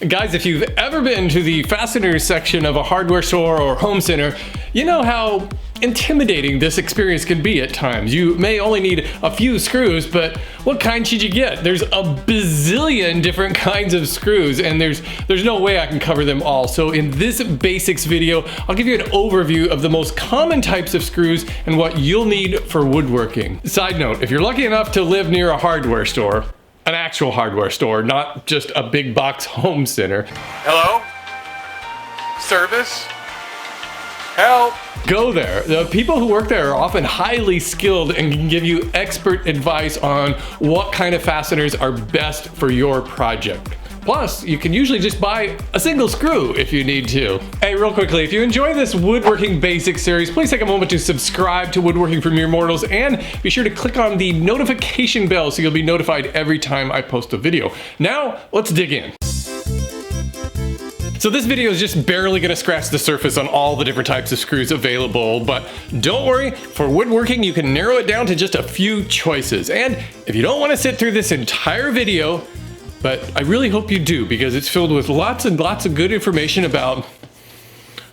Guys, if you've ever been to the fastener section of a hardware store or home center, you know how intimidating this experience can be at times. You may only need a few screws, but what kind should you get? There's a bazillion different kinds of screws, and there's no way I can cover them all. So in this basics video, I'll give you an overview of the most common types of screws and what you'll need for woodworking. Side note, if you're lucky enough to live near a hardware store, an actual hardware store, not just a big box home center. Hello? Service? Help! Go there. The people who work there are often highly skilled and can give you expert advice on what kind of fasteners are best for your project. Plus, you can usually just buy a single screw if you need to. Hey, real quickly, if you enjoy this Woodworking Basics series, please take a moment to subscribe to Woodworking for Mere Mortals and be sure to click on the notification bell so you'll be notified every time I post a video. Now, let's dig in. So this video is just barely gonna scratch the surface on all the different types of screws available, but don't worry, for woodworking you can narrow it down to just a few choices. And if you don't wanna sit through this entire video, but I really hope you do, because it's filled with lots and lots of good information about,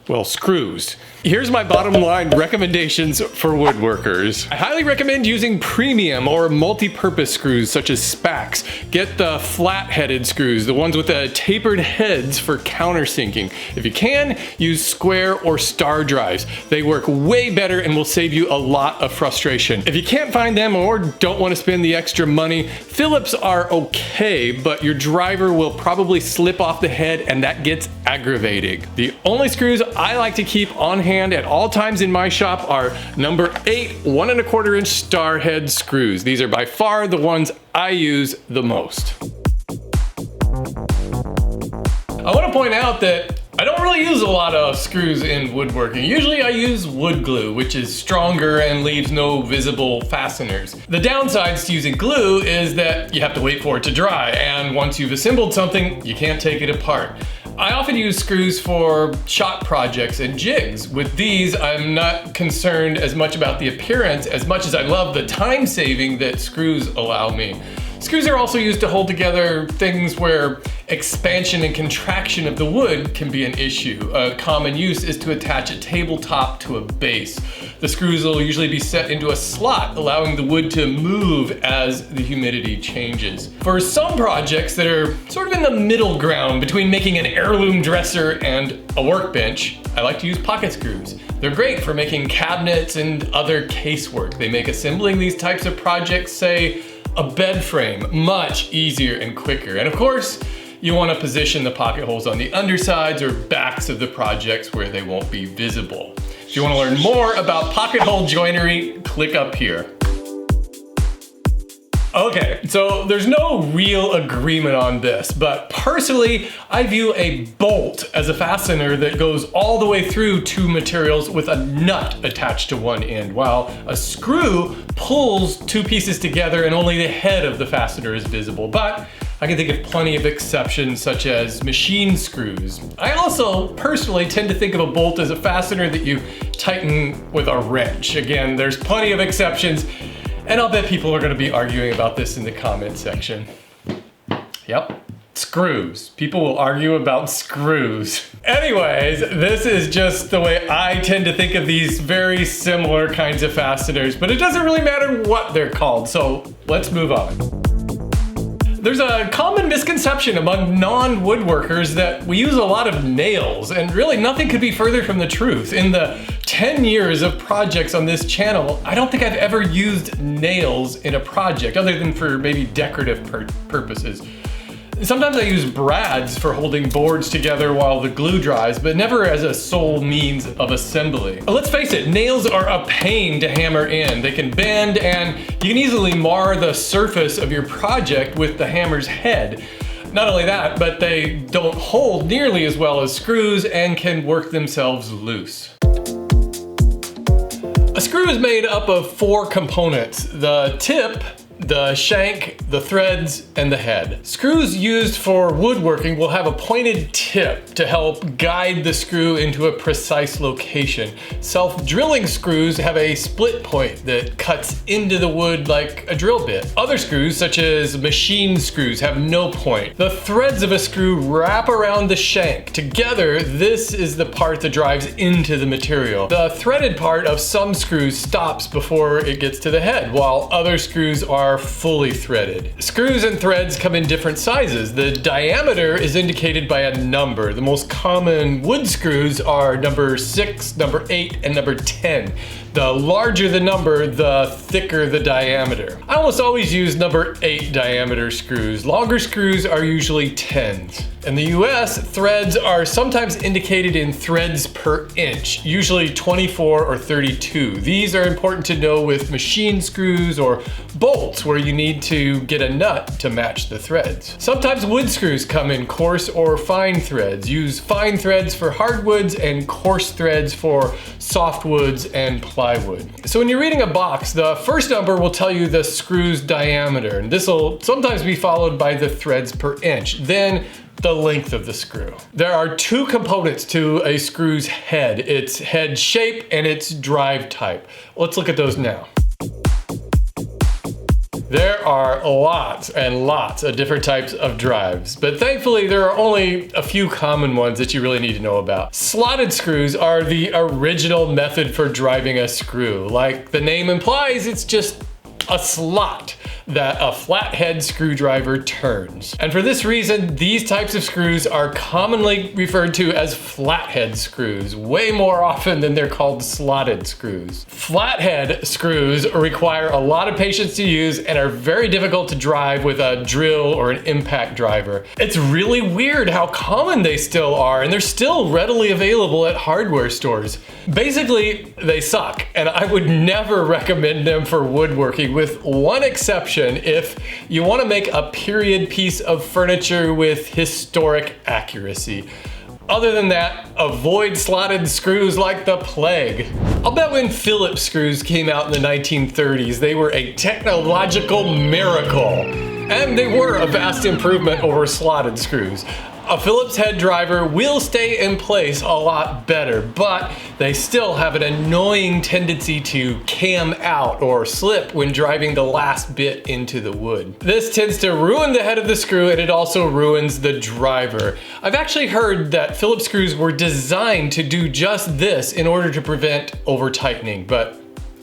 well, screws. Here's my bottom line recommendations for woodworkers. I highly recommend using premium or multi-purpose screws such as spacks. Get the flat-headed screws, the ones with the tapered heads for countersinking. If you can, use square or star drives. They work way better and will save you a lot of frustration. If you can't find them or don't want to spend the extra money, Phillips are okay, but your driver will probably slip off the head and that gets aggravating. The only screws I like to keep on hand at all times in my shop are number 8 1¼ inch star head screws. These are by far the ones I use the most. I want to point out that I don't really use a lot of screws in woodworking. Usually I use wood glue, which is stronger and leaves no visible fasteners. The downsides to using glue is that you have to wait for it to dry, and once you've assembled something, you can't take it apart. I often use screws for shop projects and jigs. With these, I'm not concerned as much about the appearance as much as I love the time saving that screws allow me. Screws are also used to hold together things where expansion and contraction of the wood can be an issue. A common use is to attach a tabletop to a base. The screws will usually be set into a slot, allowing the wood to move as the humidity changes. For some projects that are sort of in the middle ground between making an heirloom dresser and a workbench, I like to use pocket screws. They're great for making cabinets and other casework. They make assembling these types of projects, say, a bed frame, much easier and quicker. And of course, you want to position the pocket holes on the undersides or backs of the projects where they won't be visible. If you want to learn more about pocket hole joinery, click up here. Okay, so there's no real agreement on this, but personally, I view a bolt as a fastener that goes all the way through two materials with a nut attached to one end, while a screw pulls two pieces together and only the head of the fastener is visible. But I can think of plenty of exceptions, such as machine screws. I also personally tend to think of a bolt as a fastener that you tighten with a wrench. Again, there's plenty of exceptions, and I'll bet people are gonna be arguing about this in the comment section. Yep, screws. People will argue about screws. Anyways, this is just the way I tend to think of these very similar kinds of fasteners, but it doesn't really matter what they're called, so let's move on. There's a common misconception among non-woodworkers that we use a lot of nails, and really nothing could be further from the truth. In the 10 years of projects on this channel, I don't think I've ever used nails in a project, other than for maybe decorative purposes. Sometimes I use brads for holding boards together while the glue dries, but never as a sole means of assembly. Let's face it, nails are a pain to hammer in. They can bend, and you can easily mar the surface of your project with the hammer's head. Not only that, but they don't hold nearly as well as screws and can work themselves loose. A screw is made up of 4 components: the tip, the shank, the threads, and the head. Screws used for woodworking will have a pointed tip to help guide the screw into a precise location. Self-drilling screws have a split point that cuts into the wood like a drill bit. Other screws, such as machine screws, have no point. The threads of a screw wrap around the shank. Together, this is the part that drives into the material. The threaded part of some screws stops before it gets to the head, while other screws are fully threaded. Screws and threads come in different sizes. The diameter is indicated by a number. The most common wood screws are number 6, number 8, and number 10. The larger the number, the thicker the diameter. I almost always use number 8 diameter screws. Longer screws are usually 10s. In the US, threads are sometimes indicated in threads per inch, usually 24 or 32. These are important to know with machine screws or bolts where you need to get a nut to match the threads. Sometimes wood screws come in coarse or fine threads. Use fine threads for hardwoods and coarse threads for softwoods and plywood. So when you're reading a box, the first number will tell you the screw's diameter, and this will sometimes be followed by the threads per inch. Then the length of the screw. There are two components to a screw's head: its head shape and its drive type. Let's look at those now. There are lots and lots of different types of drives, but thankfully there are only a few common ones that you really need to know about. Slotted screws are the original method for driving a screw. Like the name implies, it's just a slot that a flathead screwdriver turns. And for this reason, these types of screws are commonly referred to as flathead screws, way more often than they're called slotted screws. Flathead screws require a lot of patience to use and are very difficult to drive with a drill or an impact driver. It's really weird how common they still are, and they're still readily available at hardware stores. Basically, they suck, and I would never recommend them for woodworking, with one exception: if you want to make a period piece of furniture with historic accuracy. Other than that, avoid slotted screws like the plague. I'll bet when Phillips screws came out in the 1930s, they were a technological miracle. And they were a vast improvement over slotted screws. A Phillips head driver will stay in place a lot better, but they still have an annoying tendency to cam out or slip when driving the last bit into the wood. This tends to ruin the head of the screw, and it also ruins the driver. I've actually heard that Phillips screws were designed to do just this in order to prevent over-tightening, but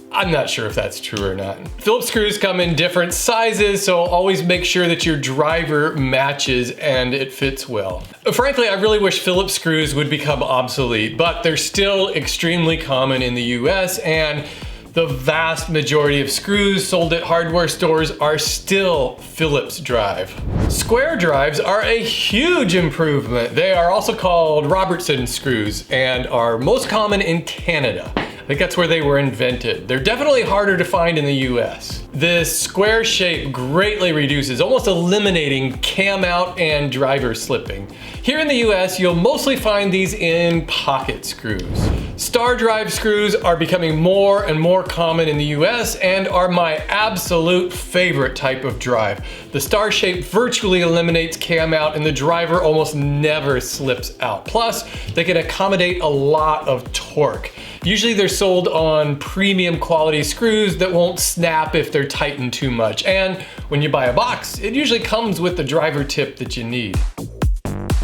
I'm not sure if that's true or not. Phillips screws come in different sizes, so always make sure that your driver matches and it fits well. Frankly, I really wish Phillips screws would become obsolete, but they're still extremely common in the US, and the vast majority of screws sold at hardware stores are still Phillips drive. Square drives are a huge improvement. They are also called Robertson screws and are most common in Canada. I think that's where they were invented. They're definitely harder to find in the US. This square shape greatly reduces, almost eliminating cam out and driver slipping. Here in the US, you'll mostly find these in pocket screws. Star drive screws are becoming more and more common in the US and are my absolute favorite type of drive. The star shape virtually eliminates cam out and the driver almost never slips out. Plus, they can accommodate a lot of torque. Usually they're sold on premium quality screws that won't snap if they're tightened too much. And when you buy a box, it usually comes with the driver tip that you need.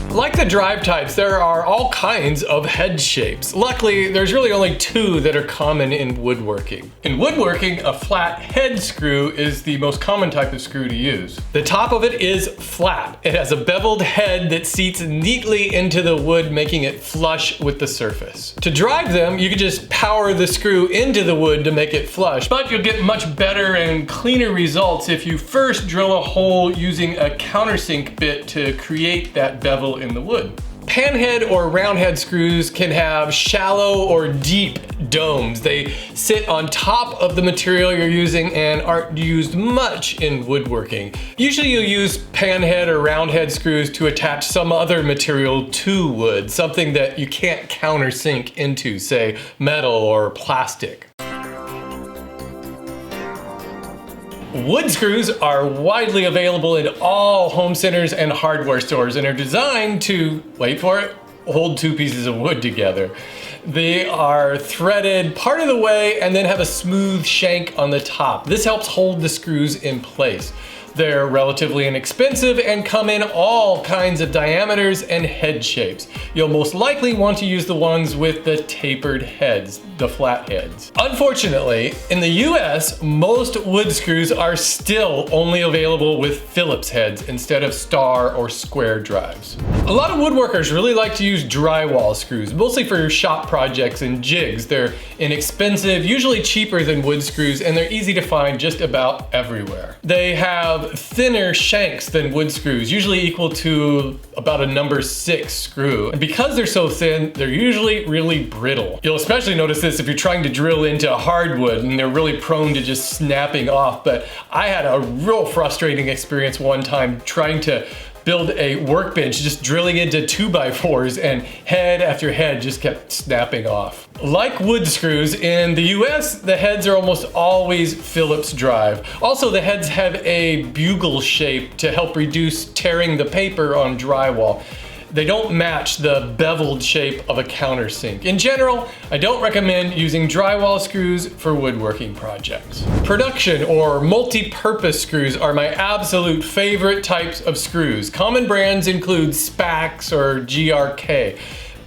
Like the drive types, there are all kinds of head shapes. Luckily, there's really only two that are common in woodworking. In woodworking, a flat head screw is the most common type of screw to use. The top of it is flat. It has a beveled head that seats neatly into the wood, making it flush with the surface. To drive them, you can just power the screw into the wood to make it flush, but you'll get much better and cleaner results if you first drill a hole using a countersink bit to create that bevel in the wood. Panhead or roundhead screws can have shallow or deep domes. They sit on top of the material you're using and aren't used much in woodworking. Usually you'll use panhead or roundhead screws to attach some other material to wood, something that you can't countersink into, say metal or plastic. Wood screws are widely available in all home centers and hardware stores and are designed to, wait for it, hold two pieces of wood together. They are threaded part of the way and then have a smooth shank on the top. This helps hold the screws in place. They're relatively inexpensive and come in all kinds of diameters and head shapes. You'll most likely want to use the ones with the tapered heads, the flat heads. Unfortunately, in the US, most wood screws are still only available with Phillips heads instead of star or square drives. A lot of woodworkers really like to use drywall screws, mostly for shop projects and jigs. They're inexpensive, usually cheaper than wood screws, and they're easy to find just about everywhere. They have thinner shanks than wood screws, usually equal to about a number 6 screw. And because they're so thin, they're usually really brittle. You'll especially notice this if you're trying to drill into hardwood and they're really prone to just snapping off. But I had a real frustrating experience one time trying to build a workbench, just drilling into 2x4s, and head after head just kept snapping off. Like wood screws, in the US, the heads are almost always Phillips drive. Also, the heads have a bugle shape to help reduce tearing the paper on drywall. They don't match the beveled shape of a countersink. In general, I don't recommend using drywall screws for woodworking projects. Production or multi-purpose screws are my absolute favorite types of screws. Common brands include Spax or GRK.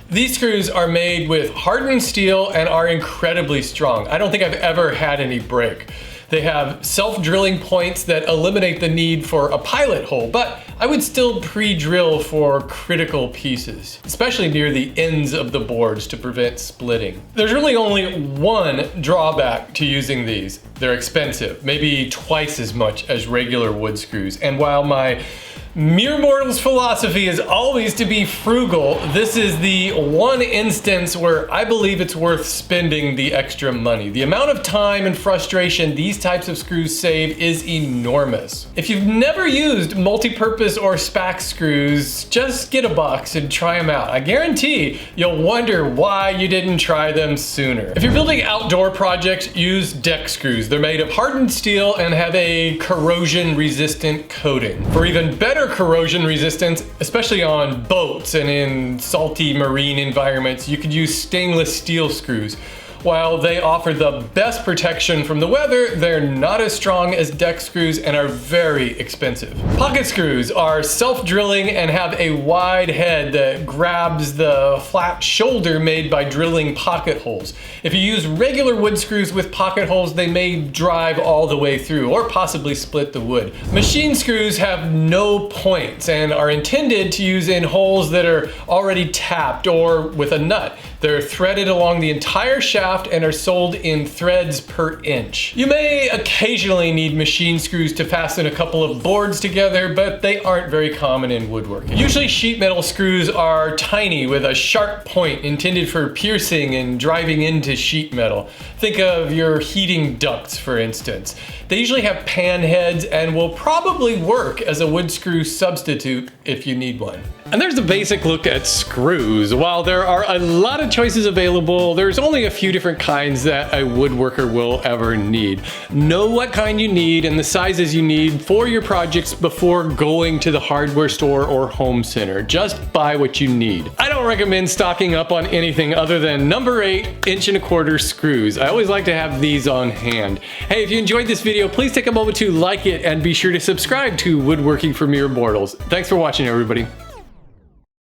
These screws are made with hardened steel and are incredibly strong. I don't think I've ever had any break. They have self-drilling points that eliminate the need for a pilot hole, but I would still pre-drill for critical pieces, especially near the ends of the boards to prevent splitting. There's really only one drawback to using these. They're expensive, maybe twice as much as regular wood screws. And while my mere mortal's philosophy is always to be frugal, this is the one instance where I believe it's worth spending the extra money. The amount of time and frustration these types of screws save is enormous. If you've never used multi-purpose or Spax screws, just get a box and try them out. I guarantee you'll wonder why you didn't try them sooner. If you're building outdoor projects, use deck screws. They're made of hardened steel and have a corrosion-resistant coating. For even better corrosion resistance, especially on boats and in salty marine environments, you could use stainless steel screws. While they offer the best protection from the weather, they're not as strong as deck screws and are very expensive. Pocket screws are self-drilling and have a wide head that grabs the flat shoulder made by drilling pocket holes. If you use regular wood screws with pocket holes, they may drive all the way through or possibly split the wood. Machine screws have no points and are intended to use in holes that are already tapped or with a nut. They're threaded along the entire shaft and are sold in threads per inch. You may occasionally need machine screws to fasten a couple of boards together, but they aren't very common in woodworking. Usually sheet metal screws are tiny with a sharp point intended for piercing and driving into sheet metal. Think of your heating ducts, for instance. They usually have pan heads and will probably work as a wood screw substitute if you need one. And there's a basic look at screws. While there are a lot of choices available, there's only a few different kinds that a woodworker will ever need. Know what kind you need and the sizes you need for your projects before going to the hardware store or home center. Just buy what you need. I don't recommend stocking up on anything other than number 8 1.25" screws. I always like to have these on hand. Hey, if you enjoyed this video, please take a moment to like it and be sure to subscribe to Woodworking for Mere Mortals. Thanks for watching, everybody.